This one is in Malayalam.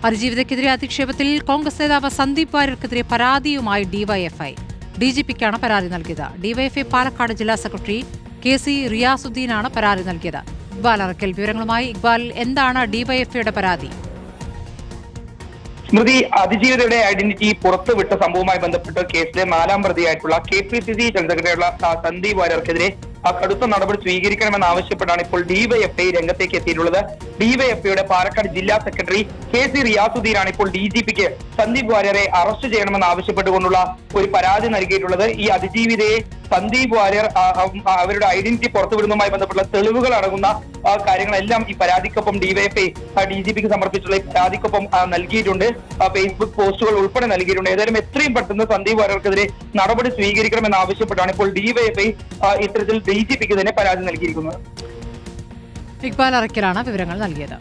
അതിജീവിതയ്ക്കെതിരെ അധിക്ഷേപത്തിൽ കോൺഗ്രസ് നേതാവ് സന്ദീപ് വാര്യർക്കെതിരെ പരാതിയുമായി ഡിവൈഎഫ്ഐ. ഡിജിപിക്കാണ് പരാതി നൽകിയത്. ഡിവൈഎഫ്ഐ പാലക്കാട് ജില്ലാ സെക്രട്ടറി KC റിയാസുദ്ദീനാണ് പരാതി നൽകിയത്. ഇക്ബാൽ അറക്കൽ വിവരങ്ങളുമായി. ഇക്ബാൽ, എന്താണ് ഡിവൈഎഫ്ഐയുടെ പരാതി? സ്മൃതി, അതിജീവിതയുടെ ഐഡന്റിറ്റി പുറത്തുവിട്ട സംഭവവുമായി ബന്ധപ്പെട്ട് കേസിലെ 4ാം പ്രതിയായിട്ടുള്ള KPCC ജനറൽ സെക്രട്ടറിയുള്ള സന്ദീപ് വാര്യർക്കെതിരെ കടുത്ത നടപടി സ്വീകരിക്കണമെന്നാവശ്യപ്പെട്ടാണ് ഇപ്പോൾ ഡിവൈഎഫ്ഐ രംഗത്തേക്ക് എത്തിയിട്ടുള്ളത്. ഡിവൈഎഫ്ഐയുടെ പാലക്കാട് ജില്ലാ സെക്രട്ടറി KC റിയാസുദ്ദീനാണ് ഇപ്പോൾ DGPക്ക് സന്ദീപ് വാര്യരെ അറസ്റ്റ് ചെയ്യണമെന്ന് ആവശ്യപ്പെട്ടുകൊണ്ടുള്ള ഒരു പരാതി നൽകിയിട്ടുള്ളത്. ഈ അതിജീവിതയെ സന്ദീപ് വാര്യർ അവരുടെ ഐഡന്റിറ്റി പുറത്തുവിടുന്നതുമായി ബന്ധപ്പെട്ട തെളിവുകൾ അടങ്ങുന്ന കാര്യങ്ങളെല്ലാം ഈ പരാതിക്കൊപ്പം ഡിവൈഎഫ്ഐ DGPക്ക് സമർപ്പിച്ചുള്ള ഈ പരാതിക്കൊപ്പം നൽകിയിട്ടുണ്ട്. ഫേസ്ബുക്ക് പോസ്റ്റുകൾ ഉൾപ്പെടെ നൽകിയിട്ടുണ്ട്. ഏതായാലും എത്രയും പെട്ടെന്ന് സന്ദീപ് വാര്യർക്കെതിരെ നടപടി സ്വീകരിക്കണമെന്ന് ആവശ്യപ്പെട്ടാണ് ഇപ്പോൾ ഡിവൈഎഫ്ഐ ഇത്തരത്തിൽ DGPക്ക് തന്നെ പരാതി നൽകിയിരിക്കുന്നത്. ഇക്ബാൽ അറക്കലാണ് വിവരങ്ങൾ നൽകിയത്.